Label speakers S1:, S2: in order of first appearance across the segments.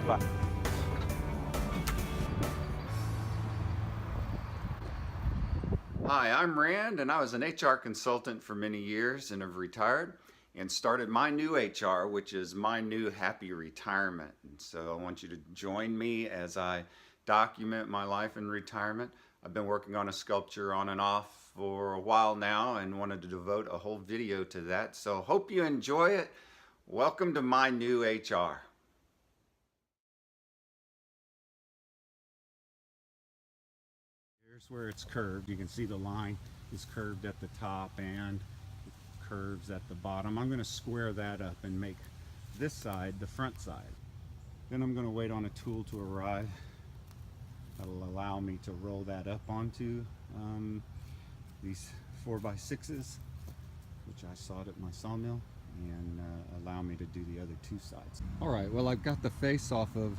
S1: Bye.
S2: Hi, I'm Rand, and I was an HR consultant for many years and have retired and started mynewHR, which is my new happy retirement. And so I want you to join me as I document my life in retirement. I've been working on a sculpture on and off for a while now and wanted to devote a whole video to that. So hope you enjoy it. Welcome to mynewHR.
S1: Here's where it's curved. You can see the line is curved at the top and it curves at the bottom. I'm going to square that up and make this side the front side. Then I'm going to wait on a tool to arrive that'll allow me to roll that up onto these 4x6s, which I sawed at my sawmill, and allow me to do the other two sides. Alright, well, I've got the face off of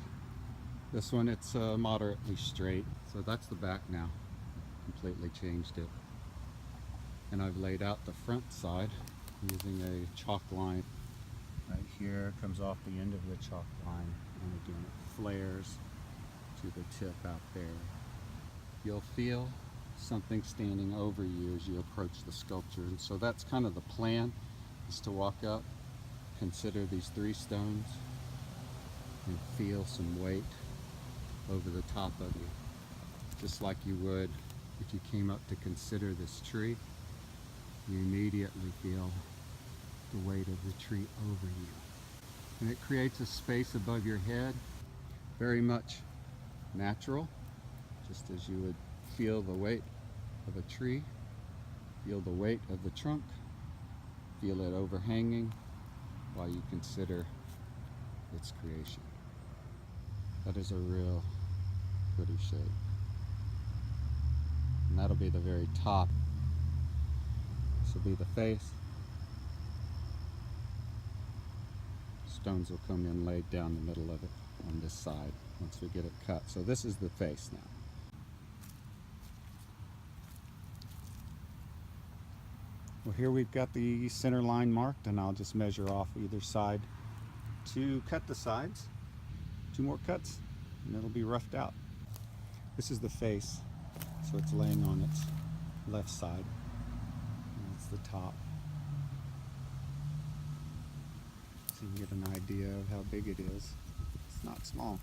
S1: this one. It's moderately straight, so that's the back now. Completely changed it, and I've laid out the front side using a chalk line right here. Comes off the end of the chalk line, and again it flares to the tip out there. You'll feel something standing over you as you approach the sculpture, and so that's kind of the plan, is to walk up, consider these three stones, and feel some weight over the top of you, just like you would if you came up to consider this tree. You immediately feel the weight of the tree over you, and it creates a space above your head, very much natural, just as you would feel the weight of a tree, feel the weight of the trunk, feel it overhanging while you consider its creation. That is a real pretty shape. And that'll be the very top. This will be the face. Stones will come in laid down the middle of it on this side once we get it cut. So this is the face now. Well, here we've got the center line marked, and I'll just measure off either side to cut the sides. 2 more cuts and it'll be roughed out. This is the face, so it's laying on its left side, and that's the top. So you can get an idea of how big it is. It's not small.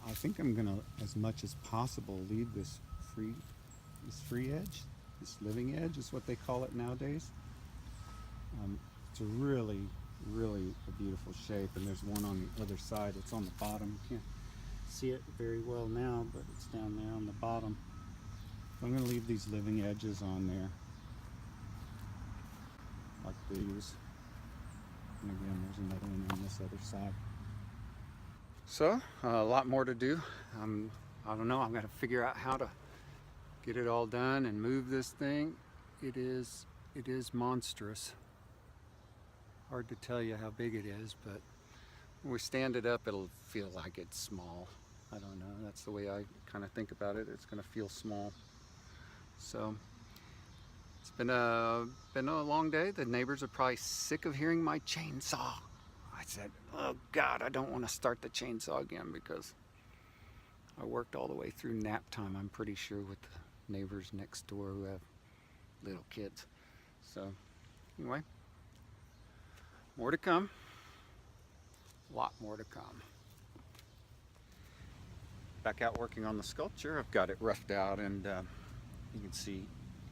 S1: I think I'm gonna, as much as possible, leave this free edge, this living edge is what they call it nowadays. It's a really a beautiful shape, and there's one on the other side. It's on the bottom. You can't see it very well now, but it's down there on the bottom. So I'm going to leave these living edges on there like these, and again there's another one on this other side. So a lot more to do. I don't know, I'm going to figure out how to get it all done and move this thing. It is monstrous. Hard to tell you how big it is, but when we stand it up, it'll feel like it's small. I don't know, that's the way I kind of think about it. It's going to feel small. So it's been a long day. The neighbors are probably sick of hearing my chainsaw. I said, oh God, I don't want to start the chainsaw again, because I worked all the way through nap time, I'm pretty sure, with the neighbors next door who have little kids. So anyway, more to come. A lot more to come. Back out working on the sculpture. I've got it roughed out, and you can see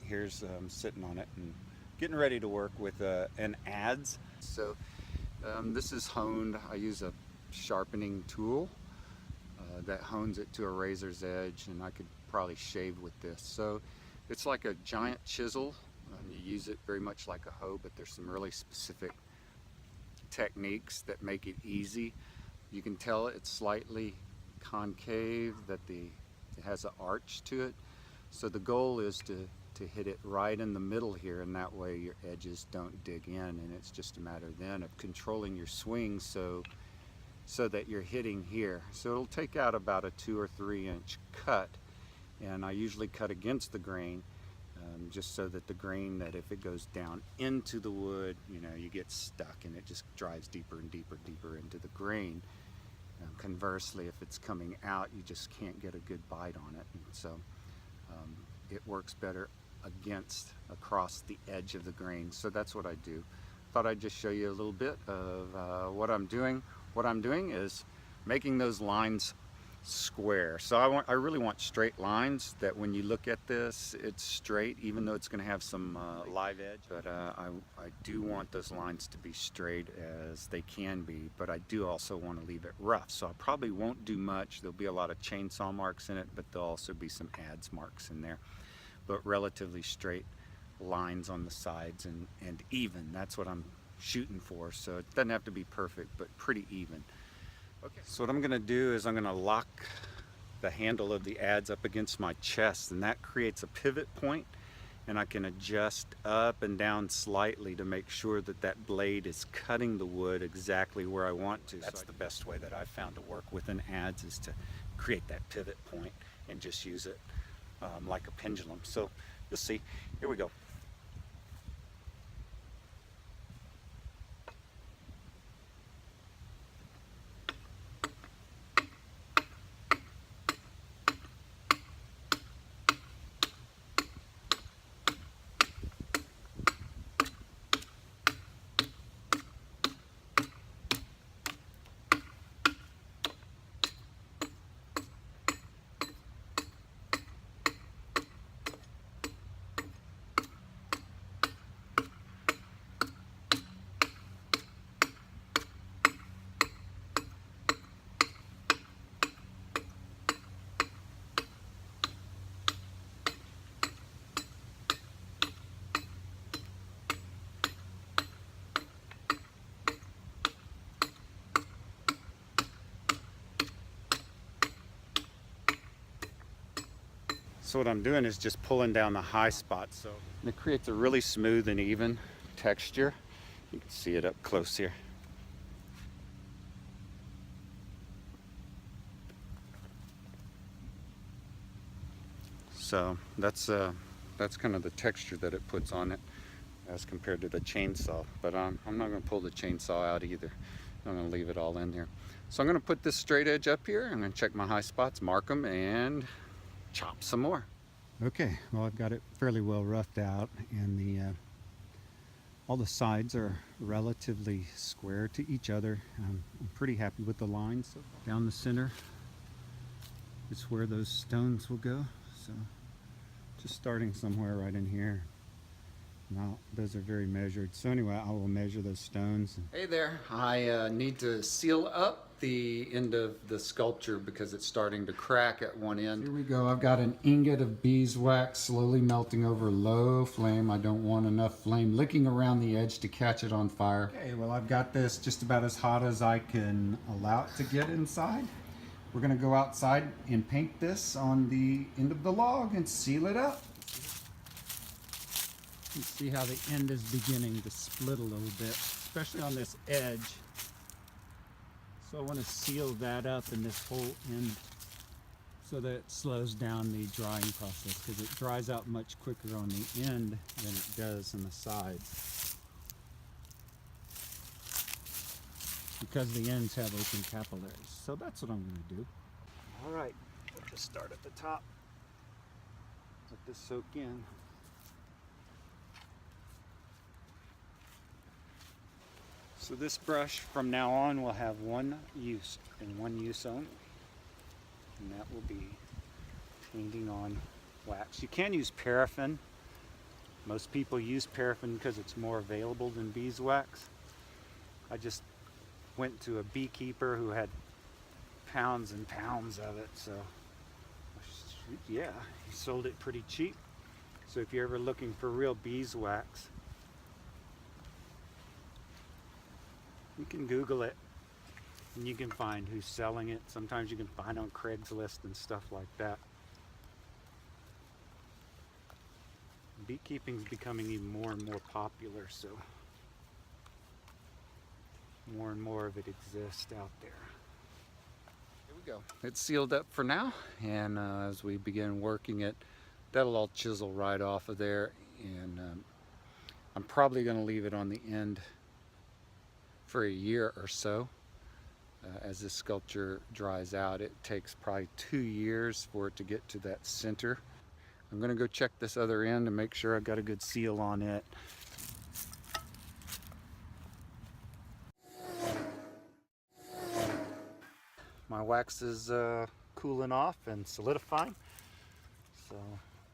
S1: here's sitting on it and getting ready to work with an adze. So this is honed. I use a sharpening tool that hones it to a razor's edge, and I could probably shave with this. So it's like a giant chisel. You use it very much like a hoe, but there's some really specific techniques that make it easy. You can tell it's slightly concave, that it has an arch to it. So the goal is to hit it right in the middle here, and that way your edges don't dig in, and it's just a matter then of controlling your swing so that you're hitting here. So it'll take out about a 2 or 3 inch cut, and I usually cut against the grain just so that the grain, that if it goes down into the wood, you know, you get stuck and it just drives deeper and deeper into the grain. Conversely, if it's coming out, you just can't get a good bite on it. And so it works better across the edge of the grain. So that's what I do. Thought I'd just show you a little bit of what I'm doing. What I'm doing is making those lines square. So I really want straight lines, that when you look at this, it's straight, even though it's going to have some live edge. But I do want those lines to be straight as they can be, but I do also want to leave it rough. So I probably won't do much. There'll be a lot of chainsaw marks in it, but there'll also be some adze marks in there. But relatively straight lines on the sides and even. That's what I'm shooting for. So it doesn't have to be perfect, but pretty even. Okay, so what I'm going to do is I'm going to lock the handle of the adze up against my chest, and that creates a pivot point, and I can adjust up and down slightly to make sure that that blade is cutting the wood exactly where I want to. That's the best way that I've found to work with an adze, is to create that pivot point and just use it like a pendulum. So you'll see. Here we go. So what I'm doing is just pulling down the high spots, and it creates a really smooth and even texture. You can see it up close here. So that's kind of the texture that it puts on it as compared to the chainsaw. But I'm not going to pull the chainsaw out either. I'm going to leave it all in there. So I'm going to put this straight edge up here. I'm going to check my high spots, mark them, and chop some more. Okay, well, I've got it fairly well roughed out, and all the sides are relatively square to each other. I'm pretty happy with the lines. So down the center is where those stones will go. So just starting somewhere right in here. Now, those are very measured. So anyway, I will measure those stones. Hey there, I need to seal up the end of the sculpture because it's starting to crack at one end. Here we go. I've got an ingot of beeswax slowly melting over low flame. I don't want enough flame licking around the edge to catch it on fire. Okay, well, I've got this just about as hot as I can allow it to get inside. We're going to go outside and paint this on the end of the log and seal it up. You see how the end is beginning to split a little bit, especially on this edge. So I want to seal that up in this whole end so that it slows down the drying process, because it dries out much quicker on the end than it does on the sides, because the ends have open capillaries. So that's what I'm going to do. All right, we'll just start at the top. Let this soak in. So this brush from now on will have one use and one use only, and that will be painting on wax. You can use paraffin. Most people use paraffin because it's more available than beeswax. I just went to a beekeeper who had pounds and pounds of it, so yeah, he sold it pretty cheap. So if you're ever looking for real beeswax, you can Google it and you can find who's selling it. Sometimes you can find on Craigslist and stuff like that. Beekeeping is becoming even more and more popular, so more and more of it exists out there. Here we go. It's sealed up for now, and as we begin working it, That'll all chisel right off of there, and I'm probably going to leave it on the end for a year or so. As this sculpture dries out, it takes probably 2 years for it to get to that center. I'm going to go check this other end and make sure I've got a good seal on it. My wax is cooling off and solidifying, so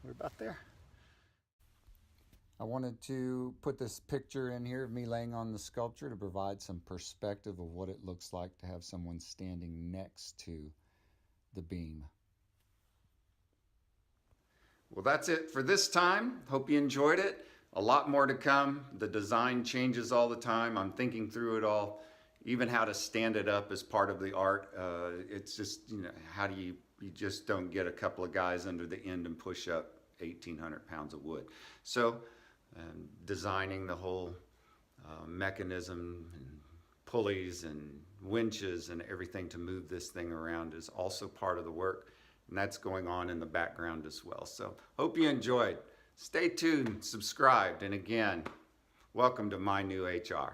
S1: we're about there. I wanted to put this picture in here of me laying on the sculpture to provide some perspective of what it looks like to have someone standing next to the beam.
S2: Well, that's it for this time. Hope you enjoyed it. A lot more to come. The design changes all the time. I'm thinking through it all, even how to stand it up as part of the art. It's just, how do you just don't get a couple of guys under the end and push up 1,800 pounds of wood. So designing the whole mechanism and pulleys and winches and everything to move this thing around is also part of the work, and that's going on in the background as well. So hope you enjoyed. Stay tuned, subscribed, and again, welcome to mynewHR.